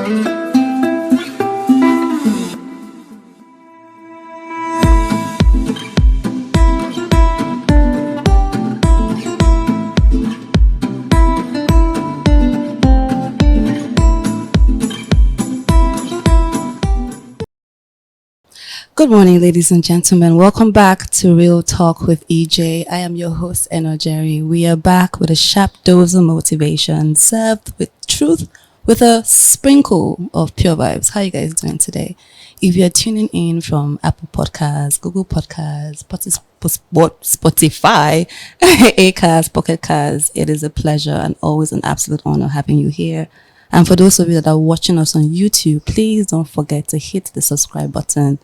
Good morning, ladies and gentlemen. Welcome back to Real Talk with Ejay. I am your host, Ejay. We are back with a sharp dose of motivation, served with truth, with a sprinkle of pure vibes. How are you guys doing today? If you're tuning in from Apple Podcasts, Google Podcasts, Spotify, Acast, Pocket Casts, it is a pleasure and always an absolute honor having you here. And for those of you that are watching us on YouTube, please don't forget to hit the subscribe button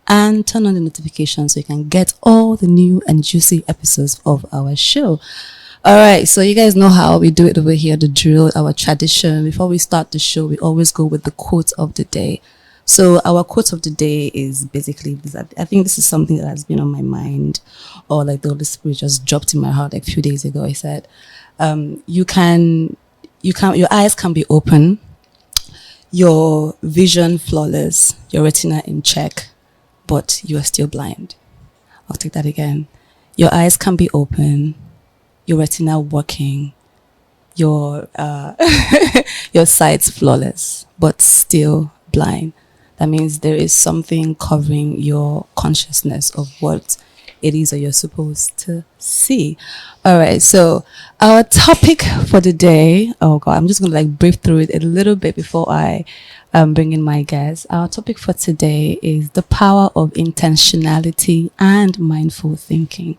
and turn on the notifications so you can get all the new and juicy episodes of our show. All right, so you guys know how we do it over here, the drill, our tradition. Before we start the show, we always go with the quote of the day. So our quote of the day is basically this. I think this is something that has been on my mind, or like the Holy Spirit just dropped in my heart like a few days ago. I said, your eyes can be open, your vision flawless, your retina in check, but you are still blind. I'll take that again. Your eyes can be open, your retina working, your your sight's flawless, but still blind. That means there is something covering your consciousness of what it is that you're supposed to see. All right, so our topic for the day, oh God, I'm just going to like brief through it a little bit before I bring in my guest. Our topic for today is the power of intentionality and mindful thinking.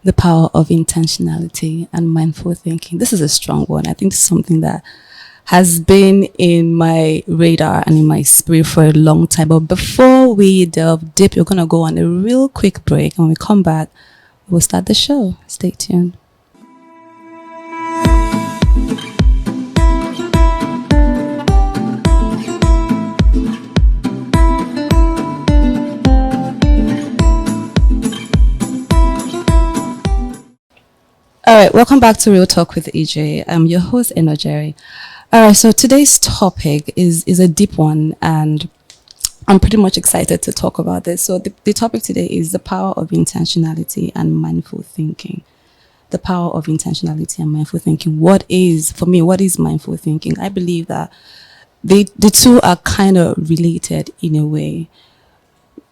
The power of intentionality and mindful thinking. This is a strong one. I think this is something that has been in my radar and in my spirit for a long time. But before we delve deep, we're going to go on a real quick break. And when we come back, we'll start the show. Stay tuned. All right, welcome back to Real Talk with Ejay. I'm your host, Ejay. All right, so today's topic is a deep one, and I'm pretty much excited to talk about this. So the topic today is the power of intentionality and mindful thinking. The power of intentionality and mindful thinking. What is mindful thinking? I believe that the two are kind of related in a way.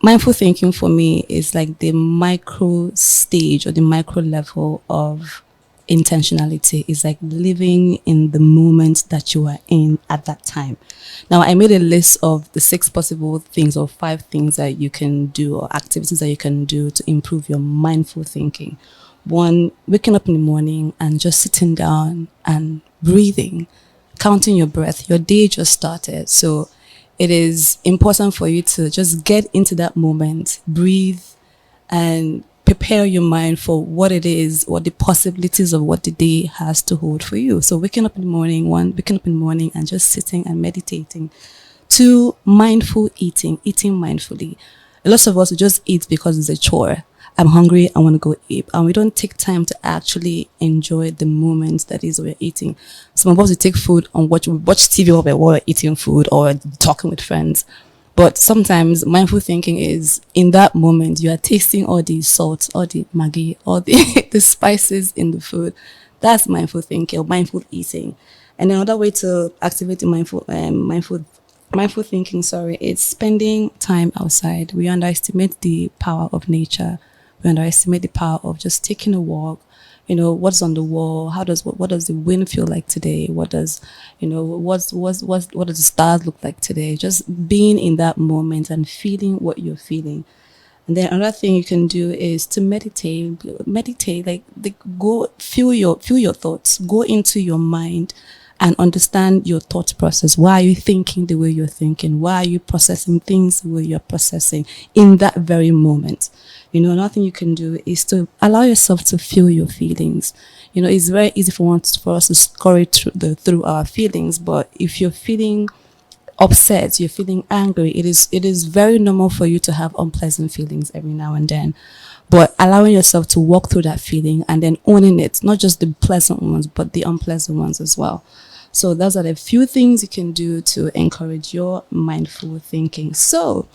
Mindful thinking for me is like the micro stage or the micro level of intentionality. Is like living in the moment that you are in at that time. Now, I made a list of the 6 possible things or 5 things that you can do or activities that you can do to improve your mindful thinking. 1, waking up in the morning and just sitting down and breathing, counting your breath. Your day just started. So it is important for you to just get into that moment, breathe, and prepare your mind for what it is or the possibilities of what the day has to hold for you. So waking up in the morning and just sitting and meditating. 2, mindful eating mindfully. A lot of us just eat because it's a chore. I'm hungry, I want to go eat. And we don't take time to actually enjoy the moment that is we're eating. Some of us we take food and watch TV while we're eating food or talking with friends. But sometimes mindful thinking is in that moment you are tasting all the salt, all the maggi, all the, the spices in the food. That's mindful thinking or mindful eating. And another way to activate the mindful thinking, it's spending time outside. We underestimate the power of nature. We underestimate the power of just taking a walk. You know, what's on the wall? What does the wind feel like today? What does the stars look like today? Just being in that moment and feeling what you're feeling. And then another thing you can do is to meditate, go feel your thoughts, go into your mind and understand your thought process. Why are you thinking the way you're thinking? Why are you processing things the way you're processing in that very moment? You know, another thing you can do is to allow yourself to feel your feelings. You know, it's very easy for us to scurry through our feelings, but if you're feeling upset, you're feeling angry, it is very normal for you to have unpleasant feelings every now and then. But allowing yourself to walk through that feeling and then owning it, not just the pleasant ones, but the unpleasant ones as well. So those are the few things you can do to encourage your mindful thinking. So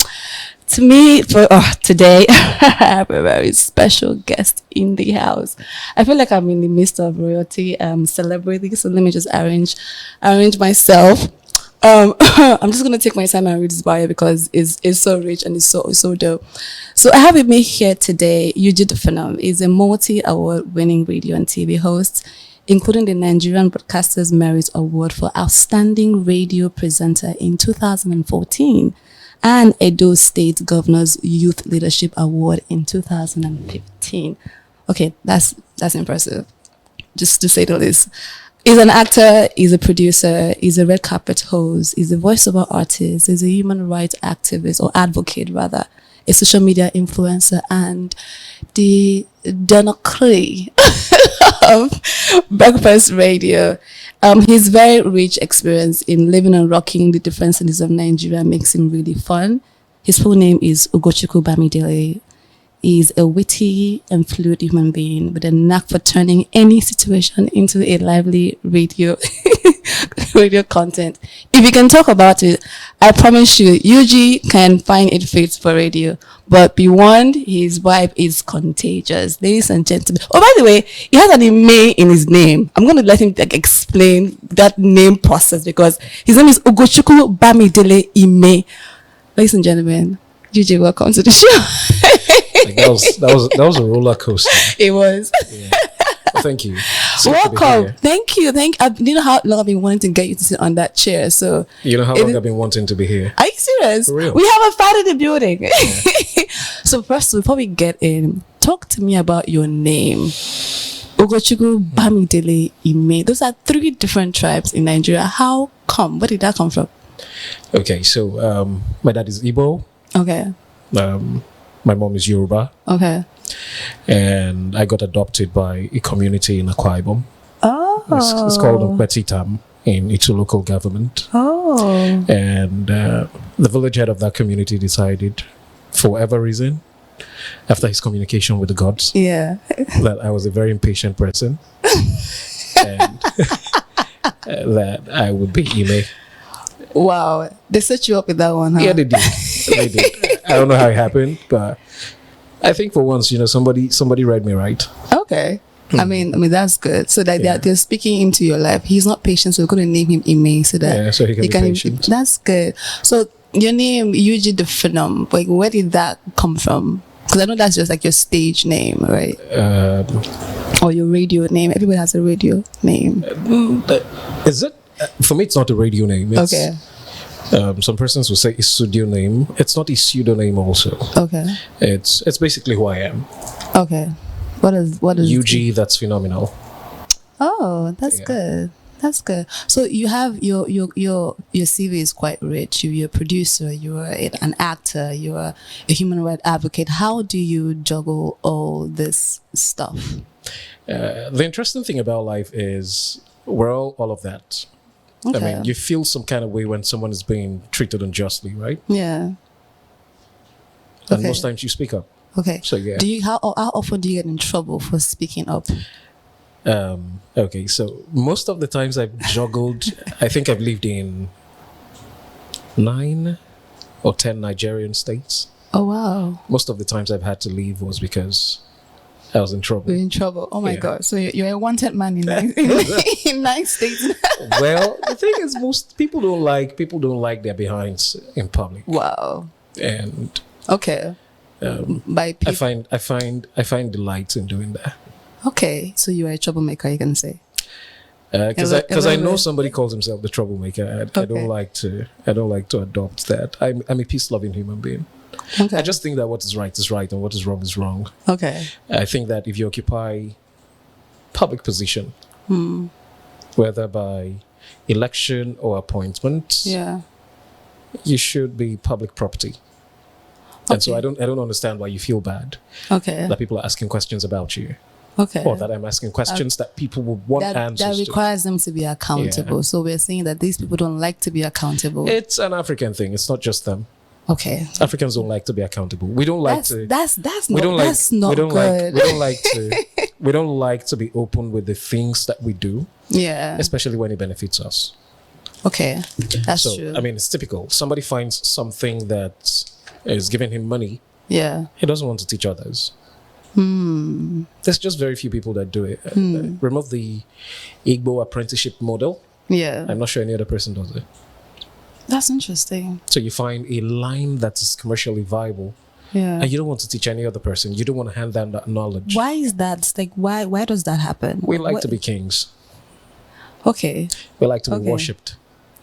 to me, for today, I have a very special guest in the house. I feel like I'm in the midst of royalty, celebrity. So let me just arrange myself. I'm just gonna take my time and read his bio because it's so rich and it's so dope. So I have with me here today Ejay the Phenom. He's a multi-award winning radio and TV host, including the Nigerian Broadcasters Merit Award for Outstanding Radio Presenter in 2014 and Edo State Governor's Youth Leadership Award in 2015. Okay, that's impressive, just to say the least. He's an actor, he's a producer, he's a red carpet host, he's a voiceover artist, he's a human rights activist or advocate rather, a social media influencer, and the Donocree of Breakfast Radio. His very rich experience in living and rocking the different cities of Nigeria makes him really fun. His full name is Ugochukwu Bamidele. He's a witty and fluid human being with a knack for turning any situation into a lively radio content. If you can talk about it, I promise you, Ejay can find it fit for radio. But be warned, his vibe is contagious. Ladies and gentlemen. Oh, by the way, he has an Ime in his name. I'm going to let him explain that name process because his name is Ugochukwu Bamidele Ime. Ladies and gentlemen, Ejay, welcome to the show. Like that was a roller coaster. It was. Yeah. Well, thank you. Welcome. Thank you. You know how long I've been wanting to get you to sit on that chair. So you know how long I've been wanting to be here. Are you serious? For real? We have a fan in the building. Yeah. So first, before we get in, talk to me about your name. Ugochukwu Bamidele Ime. Those are 3 different tribes in Nigeria. How come? Where did that come from? Okay, so my dad is Igbo. Okay. My mom is Yoruba. Okay. And I got adopted by a community in Akwa Ibom. Oh. It's called Okpo in its local government. Oh. And the village head of that community decided, for whatever reason, after his communication with the gods, that I was a very impatient person. And that I would be Ime. Wow. They set you up with that one, huh? Yeah, they did. They did. I don't know how it happened, but I think for once, somebody read me right. Okay. I mean that's good. So that they're speaking into your life. He's not patient, so we're going to name him Ime so that so he can be patient. That's good. So your name, Ejay the Phenom, like where did that come from? Because I know that's just like your stage name, right? Or your radio name. Everybody has a radio name. Is it? For me, it's not a radio name. It's, okay. Some persons will say it's studio name. It's not a pseudonym also. Okay. It's basically who I am. Okay. What is Ejay, that's phenomenal. Oh, that's good. That's good. So you have your CV is quite rich. You're a producer, you're an actor, you're a human rights advocate. How do you juggle all this stuff? The interesting thing about life is we're all of that. Okay. I mean, you feel some kind of way when someone is being treated unjustly, right? Yeah. And most times you speak up. Okay. So yeah. How often do you get in trouble for speaking up? Okay, so most of the times I've juggled, I think I've lived in 9 or 10 Nigerian states. Oh wow. Most of the times I've had to leave was because I was in trouble. You're in trouble. Oh my God. So you're a wanted man in 9 states. Well, the thing is, most people don't like their behinds in public. Wow. And okay. By people. I find delight in doing that. Okay, so you are a troublemaker, you can say. Because I know somebody calls himself the troublemaker. I don't like to adopt that. I'm a peace-loving human being. Okay. I just think that what is right is right and what is wrong is wrong. Okay. I think that if you occupy public position, whether by election or appointment, you should be public property. Okay. And so I don't understand why you feel bad. Okay. That people are asking questions about you. Okay. Or that I'm asking questions that people would want answers to. That requires them to be accountable. Yeah. So we're saying that these people don't like to be accountable. It's an African thing. It's not just them. Okay. Africans don't like to be accountable. We don't like to. That's not good. We don't like to. we don't like to be open with the things that we do. Yeah. Especially when it benefits us. Okay, that's true. I mean, it's typical. Somebody finds something that is giving him money. Yeah. He doesn't want to teach others. There's just very few people that do it. Remove the Igbo apprenticeship model. Yeah. I'm not sure any other person does it. That's interesting. So you find a line that is commercially viable. Yeah. And you don't want to teach any other person. You don't want to hand down that knowledge. Why is that? It's like, why does that happen? We like to be kings. Okay. We like to be worshipped.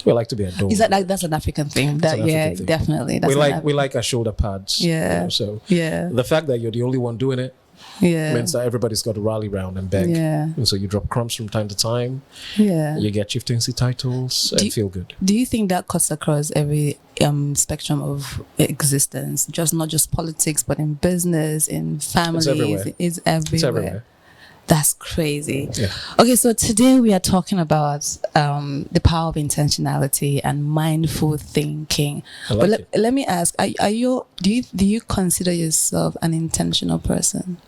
We like to be adored. Is that like that's an African thing? Thing. Definitely. That's we like our shoulder pads. Yeah. You know, so the fact that you're the only one doing it means that everybody's got to rally around and beg. Yeah. And so you drop crumbs from time to time. Yeah. You get chieftaincy titles and feel good. Do you think that cuts across every spectrum of existence? Not just politics, but in business, in families. It's everywhere. It's everywhere. That's crazy. Yeah. Okay, so today we are talking about the power of intentionality and mindful thinking. But let me ask: do you consider yourself an intentional person?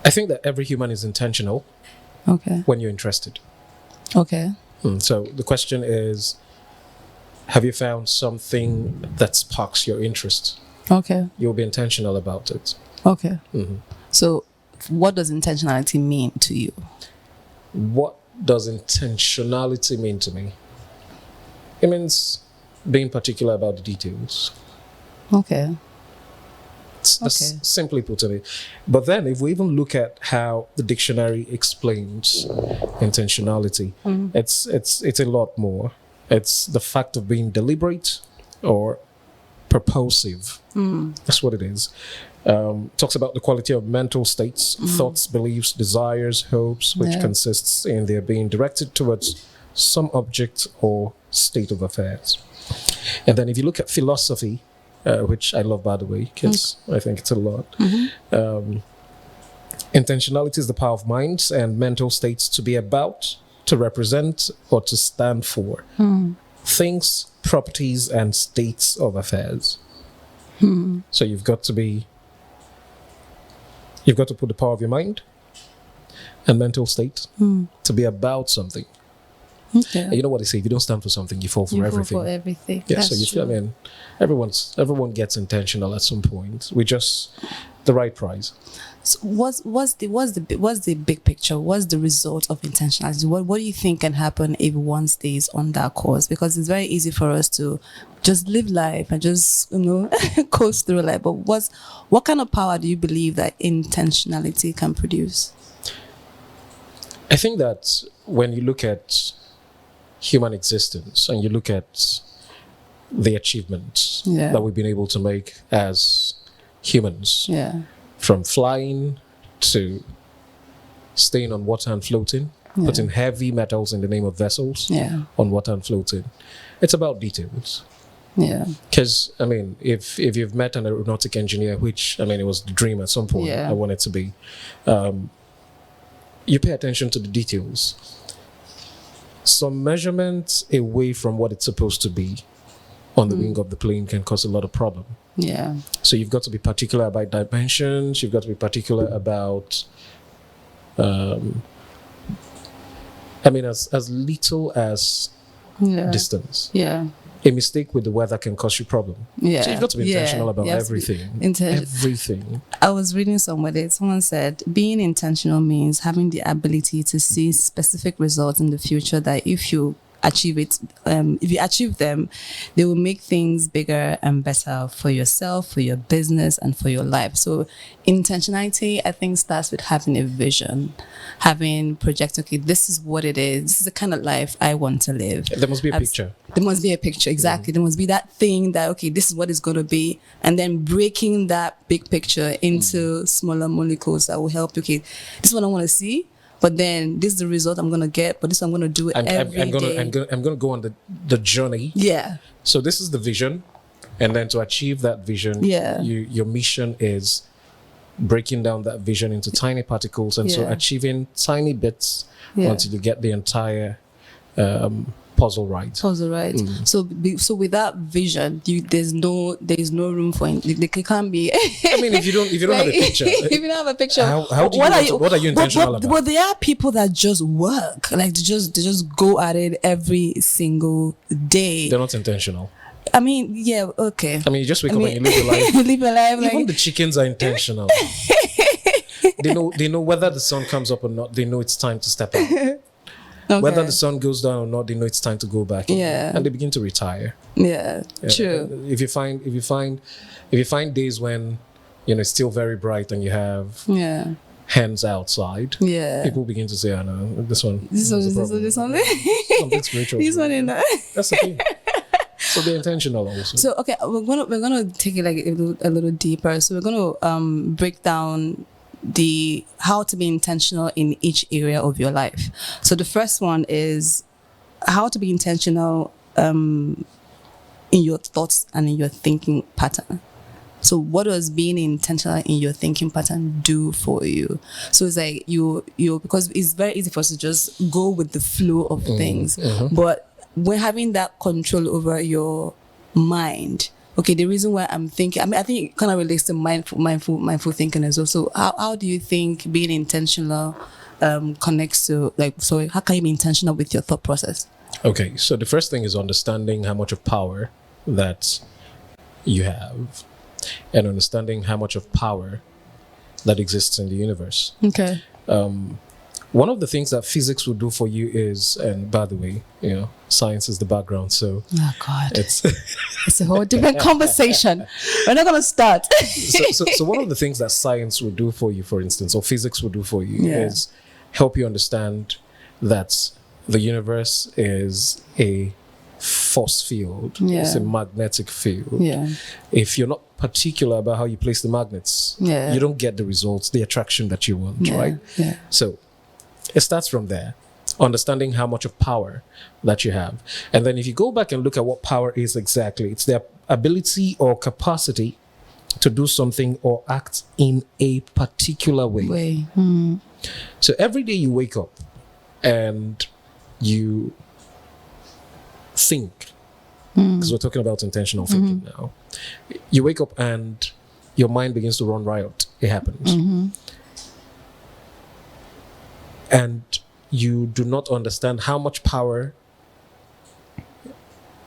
I think that every human is intentional. Okay. When you're interested. Okay. So the question is, have you found something that sparks your interest? Okay. You'll be intentional about it. Okay. So, what does intentionality mean to you? What does intentionality mean to me? It means being particular about the details. Okay. That's simply put it. But then, if we even look at how the dictionary explains intentionality, it's a lot more. It's the fact of being deliberate or purposive. That's what it is. Talks about the quality of mental states, thoughts, beliefs, desires, hopes, which consists in their being directed towards some object or state of affairs. And then if you look at philosophy, which I love, by the way, because I think it's a lot. Intentionality is the power of minds and mental states to be about, to represent, or to stand for things, properties, and states of affairs. So you've got to put the power of your mind and mental state to be about something. Okay. And you know what they say, if you don't stand for something, you fall for everything. Fall for everything. Yeah, that's so true. I mean, everyone gets intentional at some point. We just the right prize. So what's the big picture? What's the result of intentionality? What do you think can happen if one stays on that course? Because it's very easy for us to just live life and just coast through life. But what kind of power do you believe that intentionality can produce? I think that when you look at human existence and you look at the achievements that we've been able to make as humans, from flying to staying on water and floating, putting heavy metals in the name of vessels on water and floating, it's about details. Yeah. Because, I mean, if you've met an aeronautic engineer, which, I mean, it was the dream at some point I wanted to be, you pay attention to the details. Some measurements away from what it's supposed to be on the wing of the plane can cause a lot of problem. Yeah. So you've got to be particular about dimensions. You've got to be particular about, as little as distance. Yeah. A mistake with the weather can cause you problem. Yeah. So you've got to be intentional about everything. Everything. I was reading somewhere, someone said, being intentional means having the ability to see specific results in the future that if you achieve them, they will make things bigger and better for yourself, for your business, and for your life. So intentionality, I think, starts with having a vision, having project, okay, this is what it is. This is the kind of life I want to live. There must be a picture. There must be a picture, exactly. There must be that thing that, okay, this is what it's going to be. And then breaking that big picture into smaller molecules that will help, okay, this is what I want to see. But then this is the result I'm going to get, but this I'm going to do every day. I'm going to go on the journey. Yeah. So this is the vision. And then to achieve that vision, your mission is breaking down that vision into tiny particles. And so achieving tiny bits until you get the entire puzzle right. So with that vision, there's no room for it. It can't be. I mean, if you don't have a picture, if you don't have a picture, what are you intentional about? But there are people that just work, like they just go at it every single day. They're not intentional. I mean, yeah, okay. I mean, you just wake up and you live your life. You live your life. Even the chickens are intentional. They know whether the sun comes up or not. They know it's time to step out. Okay. Whether the sun goes down or not, they know it's time to go back. Yeah, and they begin to retire. Yeah, true. If you find days when it's still very bright and you have hens outside, people begin to say, "Oh no, this one, something spiritual." This one in there. That's the thing. So they're intentional also. So okay, we're gonna take it like a little deeper. So we're gonna break down how to be intentional in each area of your life. So the first one is how to be intentional in your thoughts and in your thinking pattern. So what does being intentional in your thinking pattern do for you? So it's like you because it's very easy for us to just go with the flow of things, but when having that control over your mind. Okay, the reason why I'm thinking, I think it kind of relates to mindful thinking as well. So how do you think being intentional connects to, how can you be intentional with your thought process? Okay, so the first thing is understanding how much of power that you have and understanding how much of power that exists in the universe. Okay. One of the things that physics will do for you is, and by the way, science is the background, so oh God, it's a whole different conversation. We're not gonna start. so one of the things that science will do for you, for instance, or physics will do for you, is help you understand that the universe is a force field. It's a magnetic field. If you're not particular about how you place the magnets, you don't get the results, the attraction that you want, right? So it starts from there, understanding how much of power that you have. And then if you go back and look at what power is exactly, it's the ability or capacity to do something or act in a particular way. So every day you wake up and you think, because we're talking about intentional thinking now. You wake up and your mind begins to run riot. It happens. And you do not understand how much power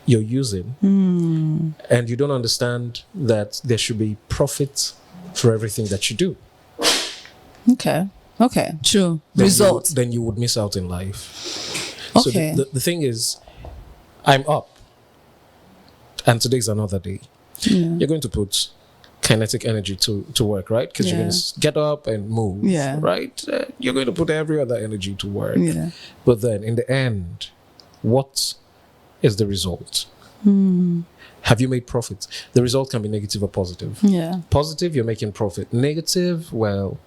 you're using. And you don't understand that there should be profit for everything that you do. Okay, true. Results. Then you would miss out in life. Okay. So the thing is, I'm up. And today's another day. You're going to put kinetic energy to work, right? Because you're going to get up and move, right? You're going to put every other energy to work. But then in the end, what is the result? Have you made profit? The result can be negative or positive. Positive, you're making profit. Negative, well.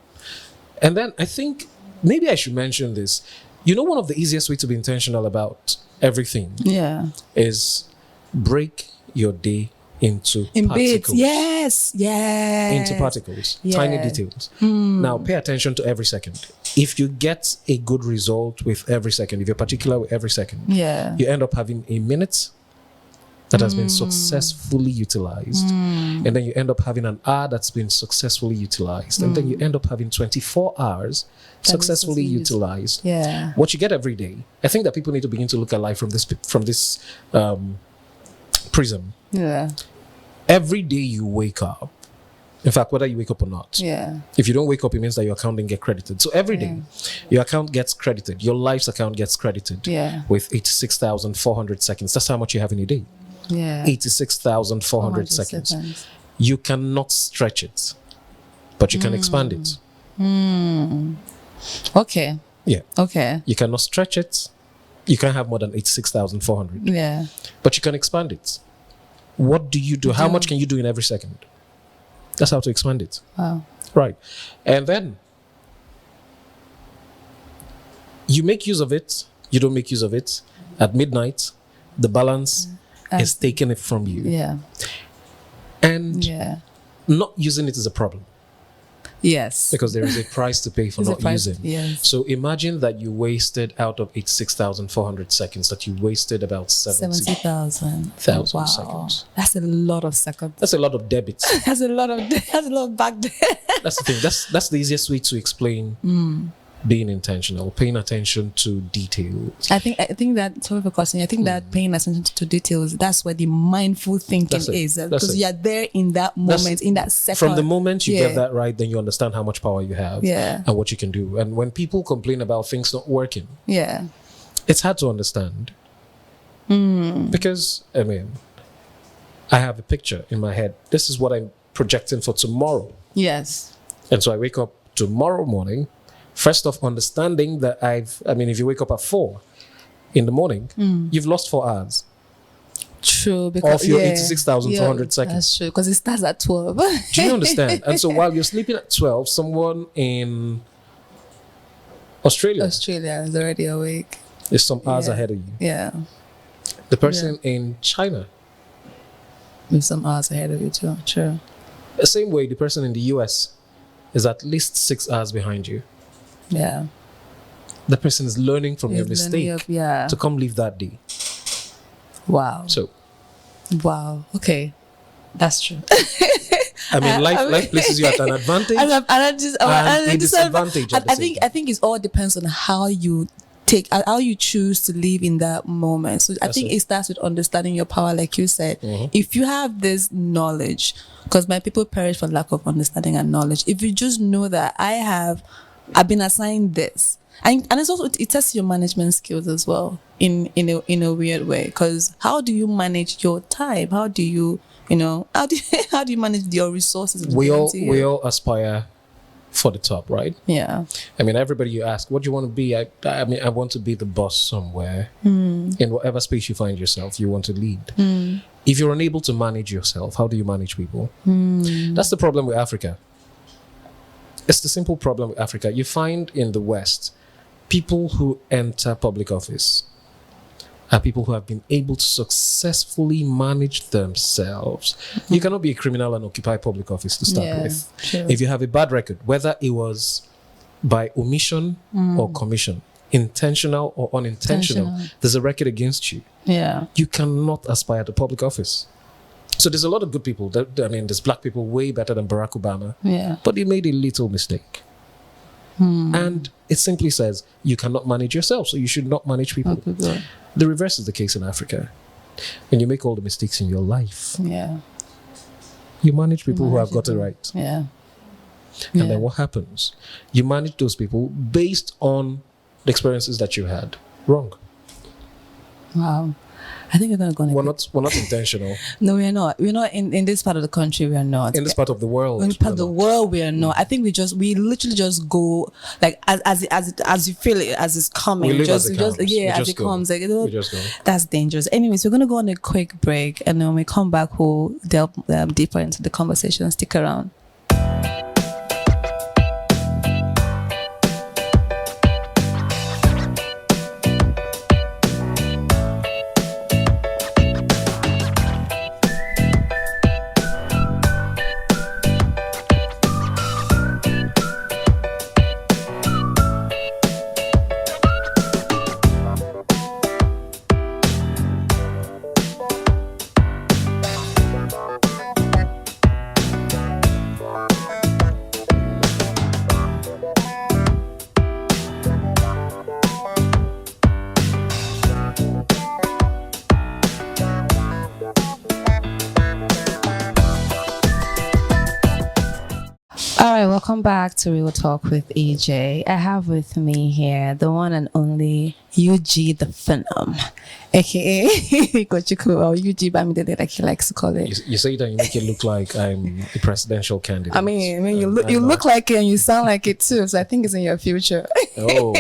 And then I think maybe I should mention this. One of the easiest way to be intentional about everything is break your day into particles. Bits. Into particles, tiny details. Now, pay attention to every second. If you get a good result with every second, if you're particular with every second, you end up having a minute that has been successfully utilized. And then you end up having an hour that's been successfully utilized. And then you end up having 24 hours successfully utilized. What you get every day. I think that people need to begin to look at life from this prism. Every day you wake up, in fact, whether you wake up or not, if you don't wake up, it means that your account didn't get credited. So every day your account gets credited, your life's account gets credited with 86,400 seconds. That's how much you have in a day. 86,400 seconds. You cannot stretch it, but you can expand it. Okay. You cannot stretch it. You can't have more than 86,400. But you can expand it. What do you do? How much can you do in every second? That's how to expand it. Wow. Right. And then you make use of it. You don't make use of it. At midnight, the balance is taking it from you. And not using it is a problem. Yes. Because there is a price to pay for not using. Yes. So imagine that you wasted out of 86,400 seconds, that you wasted about 70,000 wow. seconds. That's a lot of seconds. That's a lot of debits. That's a lot of back there. That's the thing. That's the easiest way to explain being intentional, paying attention to details. I think that, sorry for cussing, I think that paying attention to details, that's where the mindful thinking is. Because you're there in that moment, in that second. From the moment you get that right, then you understand how much power you have and what you can do. And when people complain about things not working, it's hard to understand. Because, I mean, I have a picture in my head. This is what I'm projecting for tomorrow. Yes. And so I wake up tomorrow morning, first off, understanding that if you wake up at 4 in the morning, you've lost 4 hours. True. Because of your 86,400 seconds. That's true, because it starts at 12. Do you understand? And so while you're sleeping at 12, someone in Australia is already awake. Is some hours ahead of you. Yeah. The person in China is some hours ahead of you too. True. The same way, the person in the US is at least 6 hours behind you. Yeah. The person is learning from your mistake to come live that day. Wow. So. Wow. Okay. That's true. I mean, life places you at an advantage and a disadvantage at the same time. I think it all depends on how you choose to live in that moment. So I think it starts with understanding your power, like you said. If you have this knowledge, because my people perish for lack of understanding and knowledge. If you just know that I've been assigned this, and it's also, it tests your management skills as well in a weird way. Because how do you manage your time? How do you manage your resources? We all aspire for the top, right? Yeah. I mean, everybody you ask, what do you want to be? I want to be the boss somewhere. In whatever space you find yourself, you want to lead. If you're unable to manage yourself, how do you manage people? That's the problem with Africa. It's the simple problem with Africa. You find in the West, people who enter public office are people who have been able to successfully manage themselves. You cannot be a criminal and occupy public office to start with. True. If you have a bad record, whether it was by omission or commission, intentional or unintentional, there's a record against you. Yeah. You cannot aspire to public office. So there's a lot of good people. There's black people way better than Barack Obama. Yeah. But they made a little mistake. And it simply says you cannot manage yourself, so you should not manage people. The reverse is the case in Africa. When you make all the mistakes in your life, you manage people who have got it right. Yeah. And then what happens? You manage those people based on the experiences that you had. Wrong. Wow. I think we're going to We're not intentional. No, we're not. We're not in this part of the country. We are not. In this part of the world. In this part of the world, we are not. I think we literally just go like as you feel it, as it's coming. We live as it comes. As it comes. Like, we just go. That's dangerous. Anyways, we're going to go on a quick break, and then when we come back, we'll delve deeper into the conversation. Stick around. Welcome back to Real Talk with Ejay. I have with me here the one and only UG the Phenom, aka Kochiku, or UG Bamidele, like he likes to call it. You say that you make it look like I'm a presidential candidate. I mean, you look like it and you sound like it too. So I think it's in your future. Oh,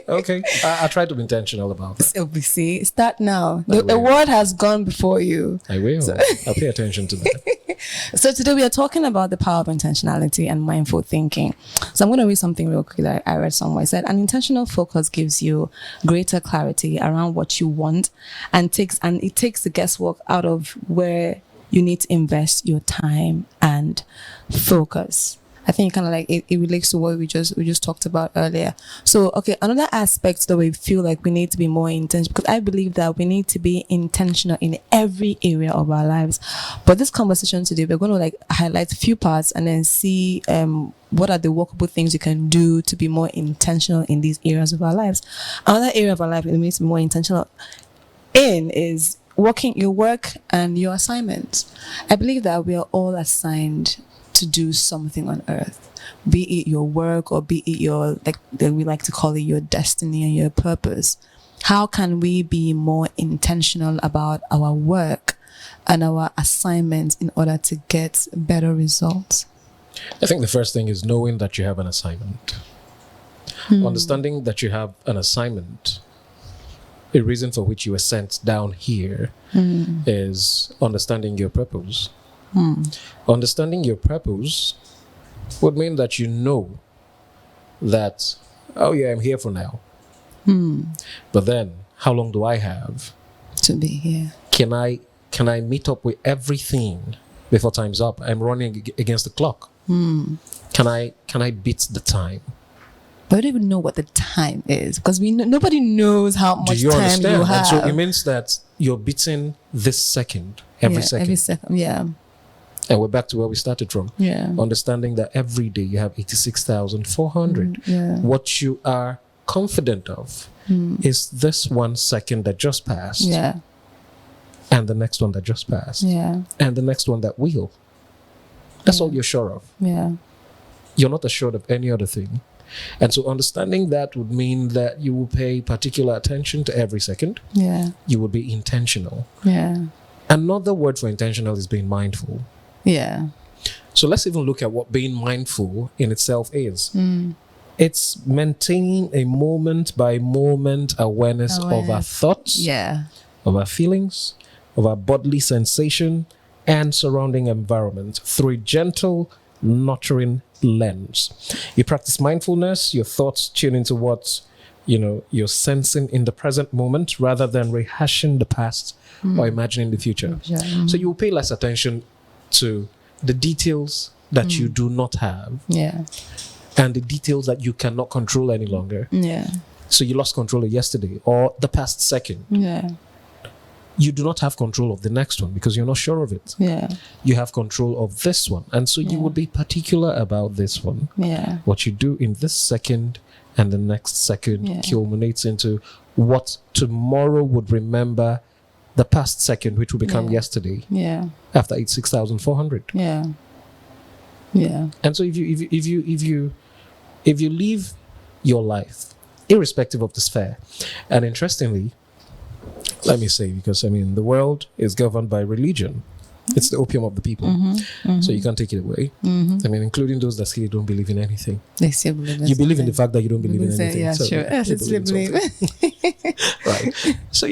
okay. I try to be intentional about that. So we see, start now. The word has gone before you. I will. I'll pay attention to that. So today we are talking about the power of intentionality and mindful thinking. So I'm going to read something real quick that I read somewhere. It said, an intentional focus gives you greater clarity around what you want and it takes the guesswork out of where you need to invest your time and focus. I think kind of like it relates to what we just talked about earlier. So, okay, another aspect that we feel like we need to be more intentional, because I believe that we need to be intentional in every area of our lives. But this conversation today, we're going to like highlight a few parts and then see what are the workable things you can do to be more intentional in these areas of our lives. Another area of our life we need to be more intentional in is your work and your assignments. I believe that we are all assigned to do something on earth, be it your work or be it your, like we like to call it, your destiny and your purpose. How can we be more intentional about our work and our assignments in order to get better results? I think the first thing is knowing that you have an assignment. Understanding that you have an assignment, a reason for which you were sent down here, is understanding your purpose. Understanding your purpose would mean that you know that, oh yeah, I'm here for now. But then, how long do I have to be here? Can I meet up with everything before time's up? I'm running against the clock. Can I beat the time? But I don't even know what the time is, because nobody knows how much time you have. And so it means that you're beating this second, every second. Every second, yeah. And we're back to where we started from. Yeah. Understanding that every day you have 86,400. Yeah. What you are confident of is this 1 second that just passed. Yeah. And the next one that just passed. Yeah. And the next one that will. That's all you're sure of. Yeah. You're not assured of any other thing. And so understanding that would mean that you will pay particular attention to every second. Yeah. You will be intentional. Yeah. Another word for intentional is being mindful. Yeah. So let's even look at what being mindful in itself is. It's maintaining a moment by moment awareness of our thoughts, of our feelings, of our bodily sensation and surrounding environment through a gentle, nurturing lens. You practice mindfulness, your thoughts tune into what you're sensing in the present moment rather than rehashing the past or imagining the future. So you will pay less attention to the details that you do not have and the details that you cannot control any longer. So you lost control of yesterday or the past second. You do not have control of the next one because you're not sure of it. You have control of this one. And so you would be particular about this one. What you do in this second and the next second culminates into what tomorrow would remember the past second, which will become yesterday. After 86,400. And so if you live your life, irrespective of the sphere, and interestingly, let me say, because the world is governed by religion. It's the opium of the people. So you can't take it away. Including those that still don't believe in anything. They still believe in You believe in the fact that you don't believe in anything. Yeah, so sure. Yes, it's still believe. Right. So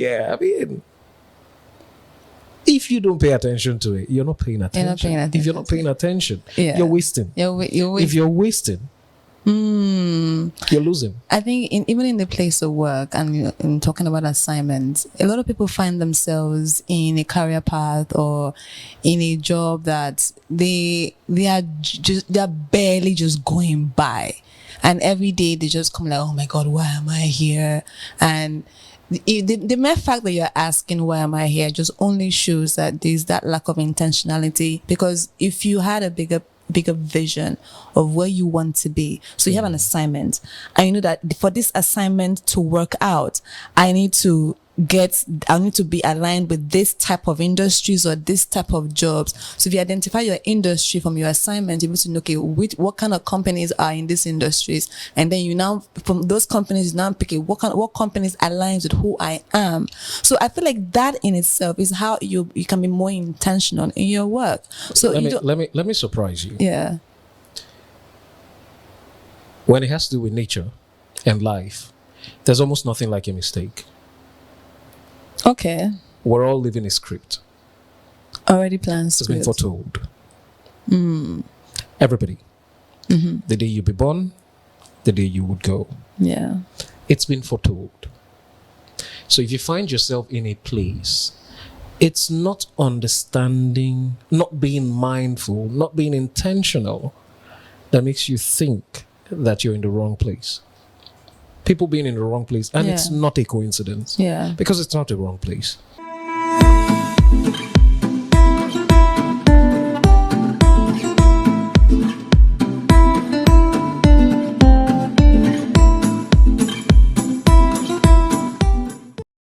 if you don't pay attention to it, you're not paying attention. If you're not paying attention, you're wasting. If you're wasting, you're losing. I think even in the place of work and in talking about assignments, a lot of people find themselves in a career path or in a job that they are barely just going by, and every day they just come like, oh my God, why am I here? And the mere fact that you're asking why am I here just only shows that there's that lack of intentionality, because if you had a bigger vision of where you want to be, so you have an assignment and you know that for this assignment to work out, I need to be aligned with this type of industries or this type of jobs. So if you identify your industry from your assignment, you're able to know, okay, what kind of companies are in these industries, and then you now from those companies you now pick what companies aligns with who I am. So I feel like that in itself is how you can be more intentional in your work. So let me surprise you. Yeah. When it has to do with nature and life, there's almost nothing like a mistake. Okay. We're all living a script. Already planned. It's been foretold. Everybody. The day you be born, the day you would go. Yeah. It's been foretold. So if you find yourself in a place, it's not understanding, not being mindful, not being intentional that makes you think that you're in the wrong place. People being in the wrong place, and it's not a coincidence. Yeah. Because it's not a wrong place.